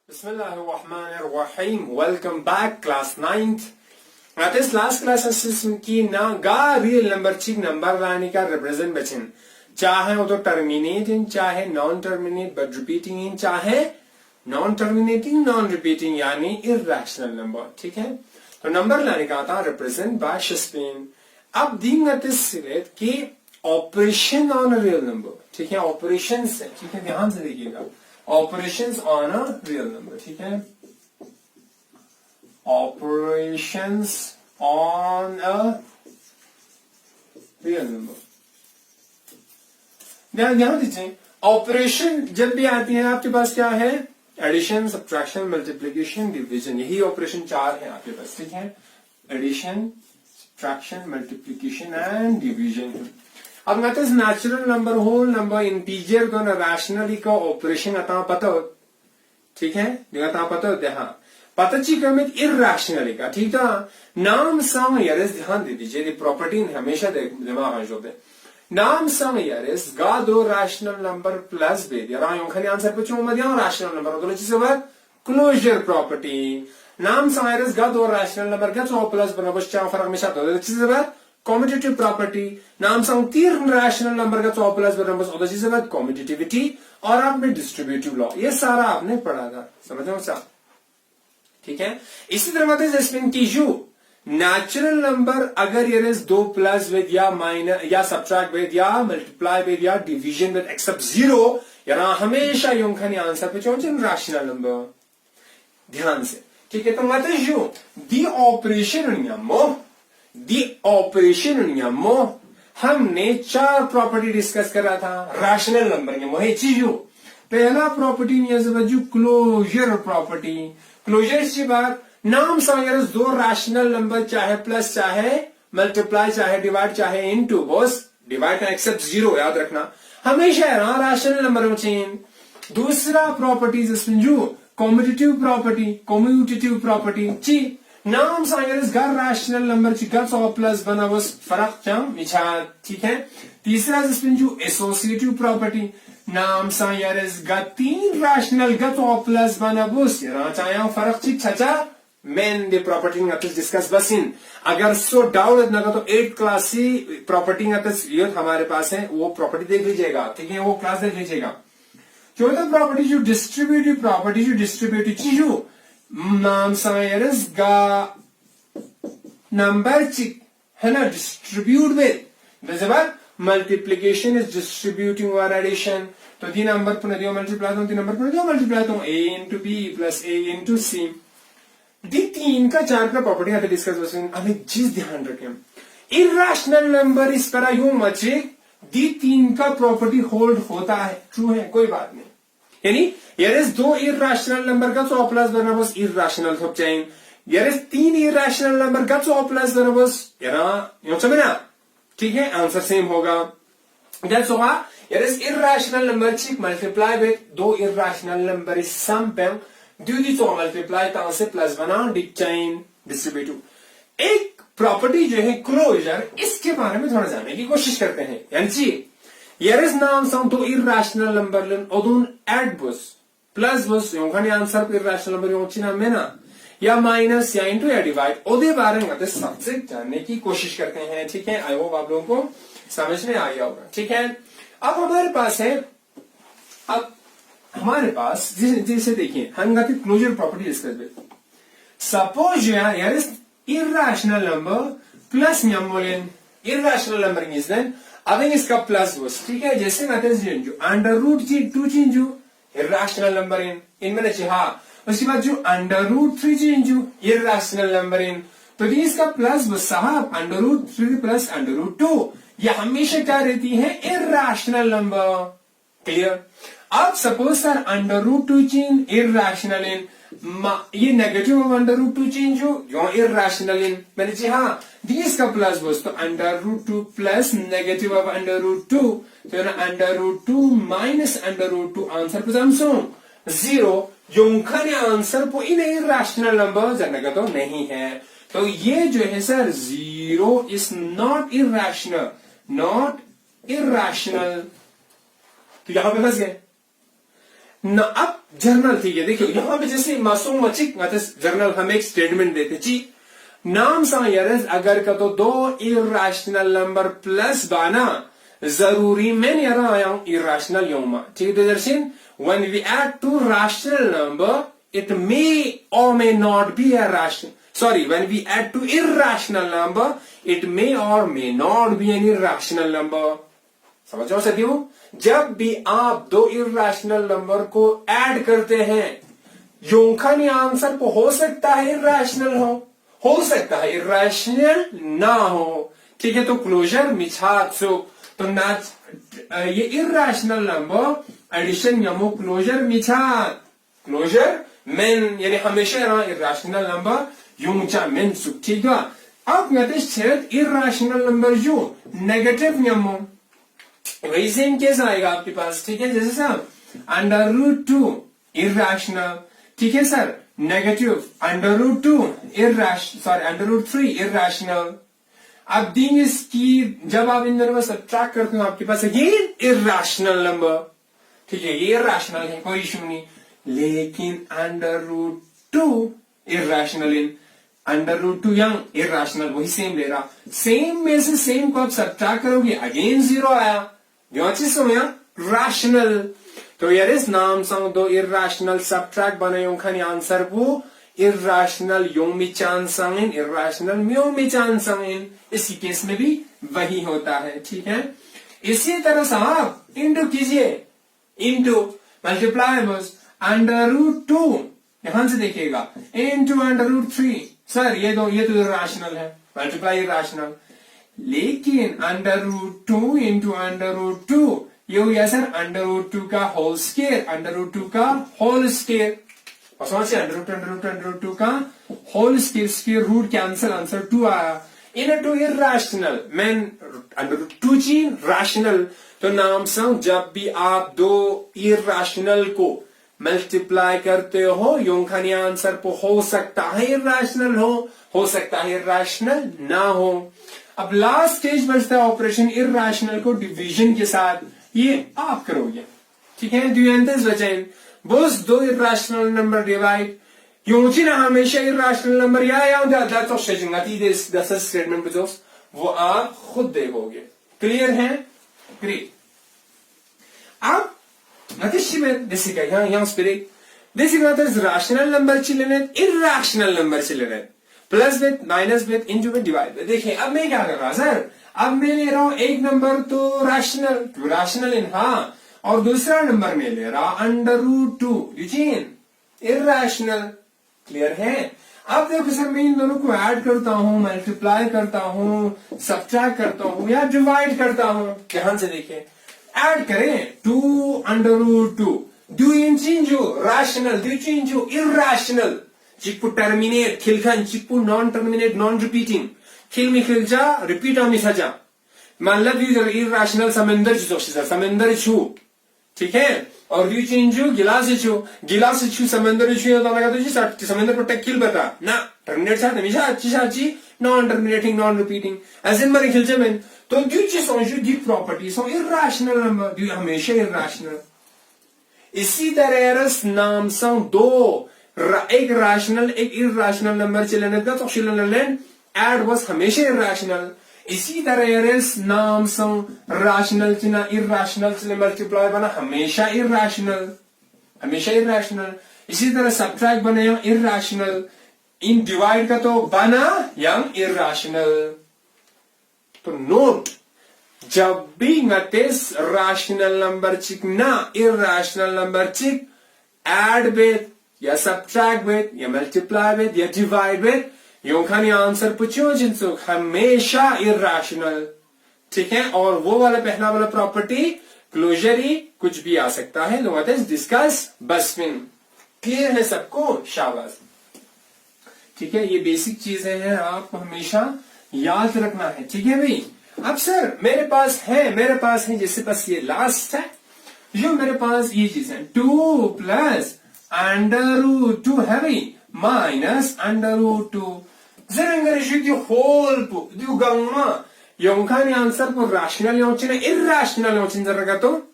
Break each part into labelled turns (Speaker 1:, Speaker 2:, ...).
Speaker 1: Bismillahirrahmanirrahim. Welcome back, class 9th. Now this last class assessment की ना गा real number चिक number लाने का represent बचन चाहे वो तो terminating चाहे non terminate but repeating in चाहे non terminating non repeating यानी irrational number. ठीक है, तो number लाने का आता represent by Shakespeare. अब देंगे this सिलेक्ट कि operation on a real number. ठीक है, operations है. ठीक है, ध्यान से देखिएगा. Operations on a real number. ठीक है, operations on a real number. ध्यान दीजिए, ऑपरेशन जब भी आती है आपके पास क्या है? Addition, subtraction, multiplication, division. यही ऑपरेशन चार है आपके पास. ठीक है, addition, subtraction, multiplication and division. अब मैं natural number, whole number, integer दोनों रैशनली का ऑपरेशन आता पता हो. ठीक है, आता पता होते. हाँ, पता चाहिए में इरैशनली का. ठीक था, नाम सम यरस. ध्यान दे दीजिए, प्रॉपर्टी हमेशा दिमाग में होते. नाम सम यरस गा दो रैशनल नंबर प्लस बेद यार खाली आंसर पे चो मत रैशनल नंबर होतो जिसके बाद क्लोजर प्रॉपर्टी. नाम सम यरस गा दो रैशनल नंबर का चो प्लस बराबर चार फर्क हमेशा होता जिसके बाद कॉम्पिटिटिव प्रॉपर्टी. नाम सम तीन रैशनल नंबर का चो प्लस बराबर होता जिसके बाद कॉम्पिटिटिविटी. और आपने डिस्ट्रीब्यूटिव लॉ ये सारा आपने पढ़ा था, समझ रहे हो. ठीक है, इसी तरह मतलब एक्सप्लेन कीजिए. नेचुरल नंबर अगर ये दो प्लस विद या माइनस या सब्ट्रैक्ट विद या मल्टीप्लाई विद या डिवीजन विद एक्सेप्ट जीरो यार हमेशा योंखनी आंसर पे चोचन रैशनल नंबर. ध्यान से. ठीक है, तो मतलब जो दी ऑपरेशन नियमो हमने चार प्रॉपर्टी डिस्कस करा था रैशनल नंबर नियमो है चीजों. पहला प्रॉपर्टी नियम क्लोजर प्रॉपर्टी. क्लोजर की बात नाम समझ दो रैशनल नंबर चाहे प्लस चाहे मल्टीप्लाई चाहे डिवाइड चाहे इनटू बस डिवाइड एक्सेप्ट जीरो याद रखना हमेशा है रैशनल नंबर में चेन. दूसरा प्रॉपर्टी जो कॉम्यूटेटिव प्रॉपर्टी ची नाम समझ घर रैशनल नंबर ची घर सौ प्लस बना बस फर्क चम मिछा. ठीक है, तीसरा जो एसोसिएटिव प्रॉपर्टी नाम समझ तीन रैशनल गो प्लस बना बस चाहे फर्क ची छचा मेन दी प्रॉपर्टी डिस्कस बस इन. अगर सो डाउट ना तो 8 क्लास सी प्रॉपर्टी हमारे पास है वो प्रॉपर्टी देख लीजिएगा. ठीक है, वो क्लास देख लीजिएगा. चौथा प्रॉपर्टी जो डिस्ट्रीब्यूटिव चीजों नाम समझ गा नंबर चिक है ना distribute with multiplication is distributing और एडिशन. तो 3 नंबर पर दियो मल्टीप्लाई तो 3 नंबर पर दियो मल्टीप्लाई तो a into B plus a into C. दी 3 का 4 का प्रॉपर्टी यहाँ पे डिस्कस बस हमें चीज ध्यान रखें. इरैशनल नंबर इस तरह यूं मचे दी 3 का प्रॉपर्टी होल्ड होता है, ट्रू है, कोई बात नहीं. यानी यरस दो इरैशनल नंबर का चो प्लस बना बस इरैशनल थोप चाहिए. यरस 3 इरैशनल नंबर का चो प्लस बना बस यार समझना. ठीक है, आंसर सेम होगा. That's why years irrational number चिक मल्टीप्लाई विद दो इरैशनल नंबर इज सम पे ड्यूटी तो मल्टीप्लाई तो से प्लस बना डिचाइन डिस्ट्रीब्यूटिव. एक प्रॉपर्टी जो है क्लोजर, इसके बारे में थोड़ा जानने की कोशिश करते हैं. यानी यरस नाम सम दो इरैशनल नंबर लेन ओदून ऐड बस प्लस बस योंखानी आंसर पे इरैशनल नंबर योंची ना में ना या माइनस या इंटू या डिवाइड ओदे बारे में सबसे जानने की कोशिश करते हैं. ठीक है, आई होप आप लोगों को समझ में आ गया होगा. ठीक है, अब हमारे पास है, अब हमारे पास जैसे देखिए हम क्लोजर प्रॉपर्टी डिस्कस करें. सपोज यरस irrational number plus number irrational number is then अब इसका प्लस बस. ठीक है, जैसे जो under root 2 change irrational number इनमें हाँ. उसके बाद जो under root 3 change irrational number इन तो इसका प्लस बस साहब under root 3 plus under root 2 ये हमेशा क्या रहती है इरैशनल नंबर. क्लियर. अब suppose sir under root 2 change irrational इन ये negative of under root 2 change हो इरैशनल इन मैंने जी हाँ दिस का प्लस बस तो under root 2 plus negative of under root 2 तो under root 2 minus under root 2 answer पर जीरो जो आंसर को इन इरैशनल नंबर जनक तो नहीं है. तो ये जो है sir zero is not irrational. तो यहां पे फंस गए. ना अब जर्नल ठीक है, देखियो यहाँ पे जैसे मासूम मचिक जर्नल हम एक स्टेटमेंट देते जी नाम सांयरस अगर का तो दो इरेशनल नंबर प्लस बाना जरूरी में यरा आया इरेशनल योमा ठीक है दर्शन when we add two rational number it may or may not be a rational sorry when we add two irrational number it may or may not be an irrational number समझ रहे हो जब भी आप दो irrational number को add करते हैं योंखानी आंसर को हो सकता है इरेशनल हो सकता है इरेशनल ना हो ठीक है तो क्लोजर मिछात्सु तो ना ये इरेशनल नंबर एडिशन यमो क्लोजर मिछात क्लोजर मेन यानी हमेशा इरेशनल नंबर योंचा मेन सुख ठीक है अब इरेशनल नंबर जो नेगेटिव यमो वही सेम केस आएगा आपके पास ठीक है जैसे sir under root two irrational ठीक है sir negative under root two sorry under root three irrational अब दिन इसकी जब आप इन दोनों को सब्ट्रैक्ट करते हो आपके पास अगेन इरेशनल नंबर ठीक है ये इरेशनल है कोई इशू नहीं लेकिन अंडर रूट टू इरेशनल इन अंडर रूट टू यंग इरेशनल वही सेम ले रहा सेम में से सेम को आप सब्ट्रैक्ट करोगे अगेन जीरो आया rational तो यार इस नाम संग दो irrational subtract बनायों खानी आंसर वो irrational यों में चांस संगिन irrational म्यों में चांस संगिन इसी केस में भी वही होता है ठीक है इसी तरह से आप इंटू कीजिए इंटू मल्टीप्लाई बस अंडर रूट टू यहां से देखिएगा into under root three sir ये तो irrational है मल्टीप्लाई irrational लेकिन under root two into under root two ये हो गया सर अंडर रूट टू का whole square under root two का होल स्क्वायर और समझ अंडर रूट टू का whole square square root cancel answer two आया इन टू इरेशनल मैन अंडर रूट टू जी रैशनल तो नाम संग जब भी आप दो इरेशनल को मल्टीप्लाई करते हो योंखानी आंसर को हो सकता है इरेशनल हो सकता है इरेशनल ना हो अब लास्ट स्टेज बचता है ऑपरेशन इरेशनल को डिवीजन के साथ ये आप करोगे ठीक है द्विंतस बचें बस दो इरेशनल नंबर डिवाइड योंची ना हमेशा इरेशनल नंबर या that's of staging that's a statement Bezos वो आप खुद देखोगे क्लियर है ग्रेट अब नतीजे देखिएगा यहाँ स्पिरिट देखिएगा तो रैशनल नंबर चिलेने इरेशनल नंबर चिलेने plus with minus with into with divide with देखिए अब मैं क्या कर रहा सर अब मैं ले रहा हूं एक नंबर तो रैशनल इन हाँ और दूसरा नंबर में ले रहा अंडर रूट टू यूजीन इरेशनल क्लियर है अब देखो सर मैं इन दोनों को ऐड करता हूं मल्टीप्लाई करता हूं सब्ट्रैक्ट करता हूं या डिवाइड करता हूं ध्यान से देखिए ऐड करें टू अंडर रूट टू डू इन चेंजो रैशनल डू चेंजो इरेशनल चिप्पू टर्मिनेट खिलखन चिप्पू नॉन टर्मिनेट नॉन रिपीटिंग खिल में खिल जा रिपीट में सजा मतलब इरेशनल समंदर समंदर छू ठीक है और व्यू चेंज गिलास छू समंदर छू तो समंदर पर टेकिल बता ना टर्मिनेट साथ हमेशा अच्छी नॉन टर्मिनेटिंग नॉन रिपीटिंग ऐसे मरे खिलचे में तो दू चीज दी प्रॉपर्टी सो इरेशनल नंबर दू हमेशा इरेशनल इसी तरह नाम से दो एक रैशनल एक इरेशनल नंबर चलने का तो शिलन एड बस हमेशा इरेशनल इसी तरह नाम से रैशनल चिना इरेशनल से मल्टीप्लाई बना हमेशा इरेशनल इसी तरह सब्ट्रैक्ट बने इरेशनल इन डिवाइड का तो बना यंग इरेशनल तो नोट जब भी नटिस रैशनल नंबर चिक ना इरेशनल नंबर चिक एड विथ या सब्ट्रैक्ट विथ या मल्टीप्लाई विथ या डिवाइड विथ योंखानी आंसर पूछो जिनसे हमेशा इरेशनल ठीक है और वो वाला पहला वाला प्रॉपर्टी क्लोजर ही कुछ भी आ सकता है व्हाट इज डिस्कस बसमिन क्लियर है सबको शाबाश ठीक है ये बेसिक चीजें हैं आपको हमेशा याद रखना है ठीक है भाई अब सर मेरे पास है जिससे पास ये लास्ट है जो मेरे पास ये चीज है 2 प्लस अंडर रूट 2 है भाई माइनस अंडर रूट 2 जरंगर होल दु गंगा योंखानी आंसर को रैशनल योंचिन इरेशनल योंचिन जरगा तो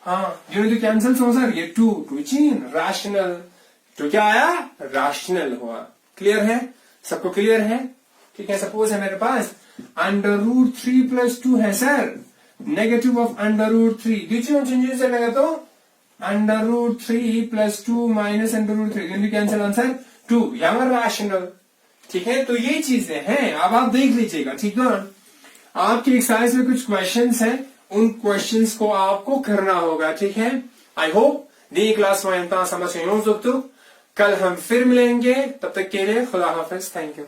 Speaker 1: हाँ, जिन्होंने तो कैंसिल हो सर, ये टू चीन रैशनल, तो क्या आया, रैशनल हुआ। क्लियर है, सबको क्लियर है? ठीक है, सपोज है मेरे पास √3 + 2 है सर, नेगेटिव ऑफ √3, बीच में चेंजेस चलेगा तो √3 + 2 - √3, कैंसिल आंसर 2, यहाँ रैशनल। ठीक है, तो ये चीजें हैं, अब आप देख लीजिएगा। ठीक है, आपके एक्सरसाइज में कुछ क्वेश्चंस हैं, उन क्वेश्चंस को आपको करना होगा। ठीक है, आई होप दी क्लास में समझ गए हो। कल हम फिर मिलेंगे, तब तक के लिए खुदा हाफिज, थैंक यू।